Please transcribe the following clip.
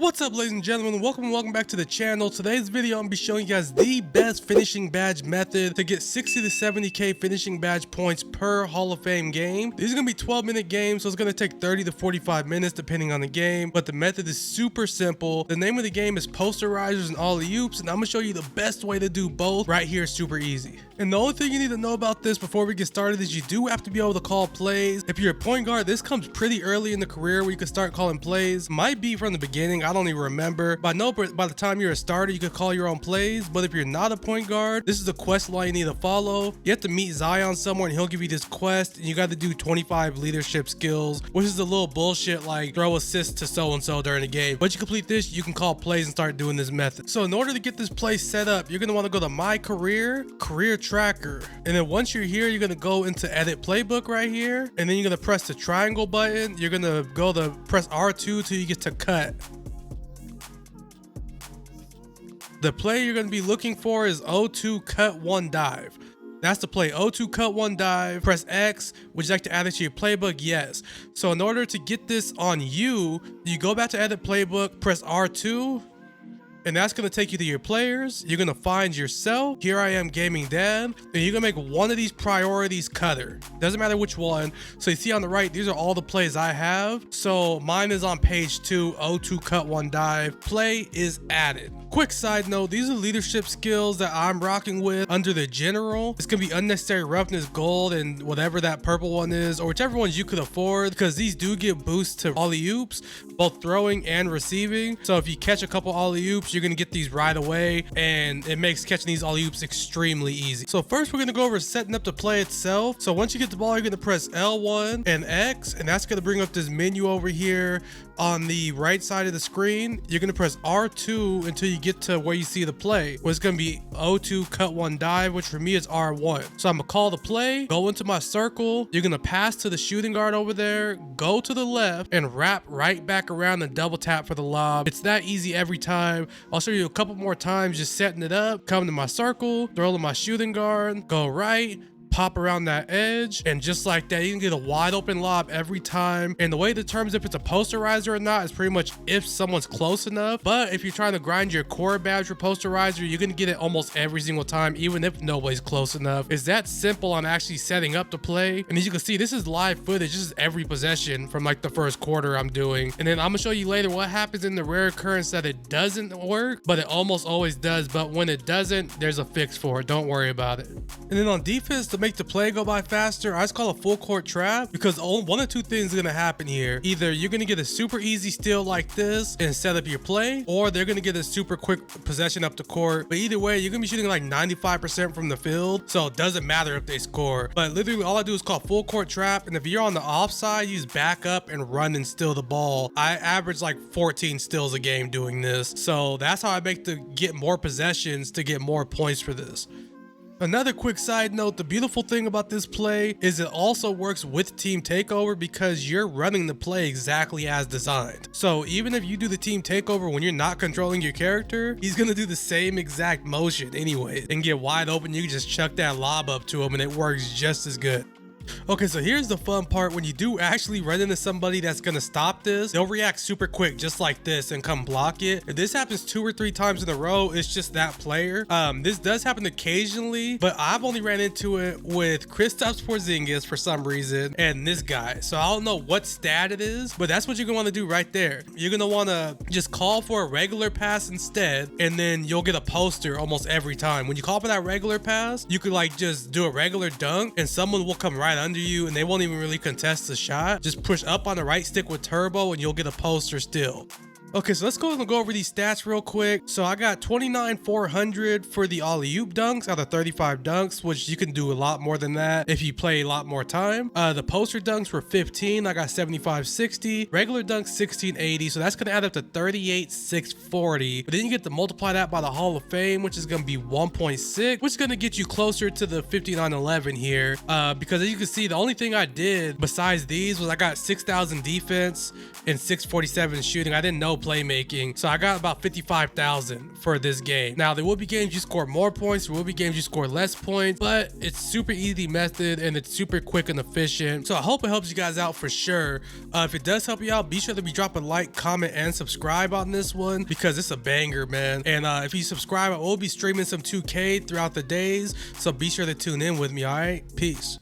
What's up, ladies and gentlemen? Welcome back to the channel. Today's video I'm gonna be showing you guys the best finishing badge method to get 60 to 70k finishing badge points per Hall of Fame game. These are gonna be 12-minute games, so it's gonna take 30 to 45 minutes depending on the game, but the method is super simple. The name of the game is posterizers and alley-oops, and I'm gonna show you the best way to do both right here. Super easy. And the only thing you need to know about this before we get started is you do have to be able to call plays. If you're a point guard, this comes pretty early in the career where you can start calling plays. Might be from the beginning, I don't even remember, but I know by the time you're a starter you could call your own plays. But if you're not a point guard, this is the quest line you need to follow. You have to meet Zion somewhere and he'll give you this quest, and you got to do 25 leadership skills, which is a little bullshit like throw assists to so and so during the game. But you complete this, you can call plays and start doing this method. So in order to get this play set up, you're going to want to go to my career tracker, and then once you're here, you're going to go into edit playbook right here, and then you're going to press the triangle button. You're going to go to press R2 till you get to cut. The play you're going to be looking for is O2 cut 1 dive. That's the play, O2 cut 1 dive. Press X. Would you like to add it to your playbook? Yes. So in order to get this on you go back to edit playbook, press R2, and that's going to take you to your players. You're going to find yourself. Here I am, gaming dad, and you're going to make one of these priorities cutter. Doesn't matter which one. So you see on the right, these are all the plays I have. So mine is on page 2, O2 cut 1 dive. Play is added. Quick side note, these are leadership skills that I'm rocking with under the general. It's gonna be unnecessary roughness gold and whatever that purple one is, or whichever ones you could afford, because these do give boosts to alley-oops, both throwing and receiving. So if you catch a couple alley-oops, you're gonna get these right away, and it makes catching these alley-oops extremely easy. So first we're gonna go over setting up the play itself. So once you get the ball, you're gonna press L1 and X, and that's gonna bring up this menu over here on the right side of the screen. You're gonna press R2 until you get to where you see the play, where it's gonna be O2 cut 1 dive, which for me is R1. So I'm gonna call the play, go into my circle, you're gonna pass to the shooting guard over there, go to the left, and wrap right back around and double tap for the lob. It's that easy every time. I'll show you a couple more times just setting it up. Come to my circle, throw to my shooting guard, go right, pop around that edge, and just like that, you can get a wide open lob every time. And the way it determines if it's a posterizer or not is pretty much if someone's close enough. But if you're trying to grind your core badge for posterizer, you're gonna get it almost every single time, even if nobody's close enough. It's that simple on actually setting up the play. And as you can see, this is live footage. This is every possession from like the first quarter I'm doing. And then I'm gonna show you later what happens in the rare occurrence that it doesn't work, but it almost always does. But when it doesn't, there's a fix for it. Don't worry about it. And then on defense, to make the play go by faster, I just call a full court trap, because one of two things are gonna happen here. Either you're gonna get a super easy steal like this and set up your play, or they're gonna get a super quick possession up the court. But either way, you're gonna be shooting like 95% from the field, so it doesn't matter if they score. But literally all I do is call full court trap, and if you're on the offside, use back up and run and steal the ball. I average like 14 steals a game doing this, so that's how I make to get more possessions to get more points for this. Another quick side note, the beautiful thing about this play is it also works with team takeover, because you're running the play exactly as designed. So even if you do the team takeover when you're not controlling your character, he's gonna do the same exact motion anyway and get wide open. You can just chuck that lob up to him and it works just as good. Okay, so here's the fun part. When you do actually run into somebody that's gonna stop this, they'll react super quick just like this and come block it. If this happens 2 or 3 times in a row, it's just that player. This does happen occasionally, but I've only ran into it with Kristaps Porzingis for some reason and this guy. So I don't know what stat it is, but that's what you're gonna want to do right there. You're gonna want to just call for a regular pass instead, and then you'll get a poster almost every time. When you call for that regular pass, you could like just do a regular dunk and someone will come right under you and they won't even really contest the shot. Just push up on the right stick with turbo and you'll get a poster still. Okay, so let's go over these stats real quick. So I got 29,400 for the alley-oop dunks out of 35 dunks, which you can do a lot more than that if you play a lot more time. The poster dunks were 15. I got 7,560. Regular dunks 1,680. So that's gonna add up to 38,640. But then you get to multiply that by the Hall of Fame, which is gonna be 1.6, which is gonna get you closer to the 5911 here. Because as you can see, the only thing I did besides these was I got 6,000 defense and 647 shooting. I didn't know playmaking. So I got about 55,000 for this game. Now there will be games you score more points, there will be games you score less points, but it's super easy method and it's super quick and efficient. So I hope it helps you guys out for sure. If it does help you out, be sure to drop a like, comment, and subscribe on this one because it's a banger, man. And if you subscribe, I will be streaming some 2K throughout the days, so be sure to tune in with me. All right, peace.